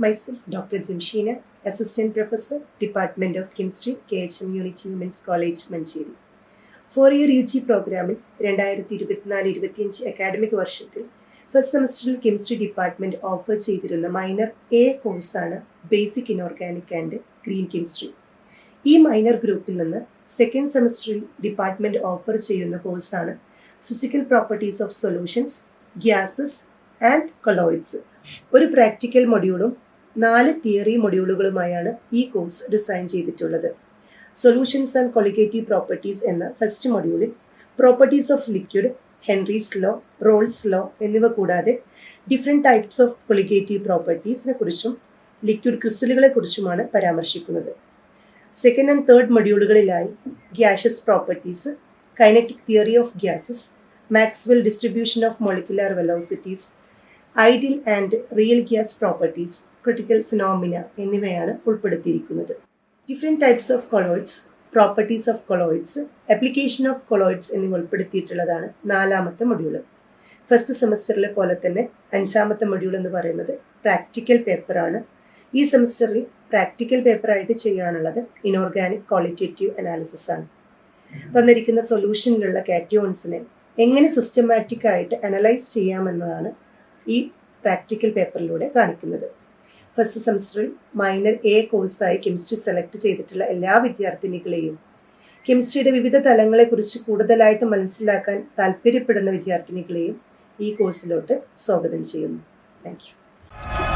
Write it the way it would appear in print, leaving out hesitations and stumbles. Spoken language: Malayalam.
myself, Dr. Jimshina, Assistant Professor, Department of Chemistry, KHM Unity Women's College, Mancheri. 4-year UG പ്രോഗ്രാമിൽ 2024-25 അക്കാഡമിക് വർഷത്തിൽ ഫസ്റ്റ് സെമസ്റ്ററിൽ കെമിസ്ട്രി ഡിപ്പാർട്ട്മെന്റ് ഓഫർ ചെയ്തിരുന്ന മൈനർ എ കോഴ്സാണ് basic inorganic and green chemistry. ഈ മൈനർ ഗ്രൂപ്പിൽ നിന്ന് സെക്കൻഡ് സെമസ്റ്ററിൽ ഡിപ്പാർട്ട്മെന്റ് ഓഫർ ചെയ്യുന്ന കോഴ്സാണ് physical properties of solutions, gases and colloids. ഒരു പ്രാക്ടിക്കൽ മൊഡ്യൂളും 4 തിയറി മൊഡ്യൂളുകളുമായാണ് ഈ കോഴ്സ് ഡിസൈൻ ചെയ്തിട്ടുള്ളത്. സൊല്യൂഷൻസ് ആൻഡ് കൊളിഗേറ്റീവ് പ്രോപ്പർട്ടീസ് എന്ന ഫസ്റ്റ് മൊഡ്യൂളിൽ properties of liquid, Henry's law, Raoult's law എന്നിവ കൂടാതെ ഡിഫറെൻറ്റ് ടൈപ്സ് ഓഫ് കൊളിഗേറ്റീവ് പ്രോപ്പർട്ടീസിനെ കുറിച്ചും ലിക്വിഡ് ക്രിസ്റ്റലുകളെ കുറിച്ചുമാണ് പരാമർശിക്കുന്നത്. സെക്കൻഡ് ആൻഡ് തേർഡ് മൊഡ്യൂളുകളിലായി gaseous properties, kinetic theory of gases, Maxwell distribution of molecular velocities, ideal and real gas properties, critical phenomena എന്നിവയാണ് ഉൾപ്പെടുത്തിയിരിക്കുന്നത്. Different types of colloids, properties of colloids, application of colloids എന്നിവ ഉൾപ്പെടുത്തിയിട്ടുള്ളതാണ് 4ാമത്തെ മൊഡ്യൂൾ. ഫസ്റ്റ് സെമസ്റ്ററിലെ പോലെ തന്നെ 5ാമത്തെ മൊഡ്യൂൾ എന്ന് പറയുന്നത് പ്രാക്ടിക്കൽ പേപ്പറാണ്. ഈ സെമസ്റ്ററിൽ പ്രാക്ടിക്കൽ പേപ്പറായിട്ട് ചെയ്യാനുള്ളത് ഇനോർഗാനിക് ക്വാളിറ്റേറ്റീവ് അനാലിസിസ് ആണ്. തന്നിരിക്കുന്ന സൊല്യൂഷനിലുള്ള കാറ്റയോൺസിനെ എങ്ങനെ സിസ്റ്റമാറ്റിക് ആയിട്ട് അനലൈസ് ചെയ്യാമെന്നതാണ് ഈ പ്രാക്ടിക്കൽ പേപ്പറിലൂടെ കാണിക്കുന്നത്. ഫസ്റ്റ് സെമസ്റ്ററിൽ മൈനർ എ കോഴ്സായി കെമിസ്ട്രി സെലക്ട് ചെയ്തിട്ടുള്ള എല്ലാ വിദ്യാർത്ഥിനികളെയും കെമിസ്ട്രിയുടെ വിവിധ തലങ്ങളെക്കുറിച്ച് കൂടുതലായിട്ട് മനസ്സിലാക്കാൻ താല്പര്യപ്പെടുന്ന വിദ്യാർത്ഥിനികളെയും ഈ കോഴ്സിലോട്ട് സ്വാഗതം ചെയ്യുന്നു. Thank you.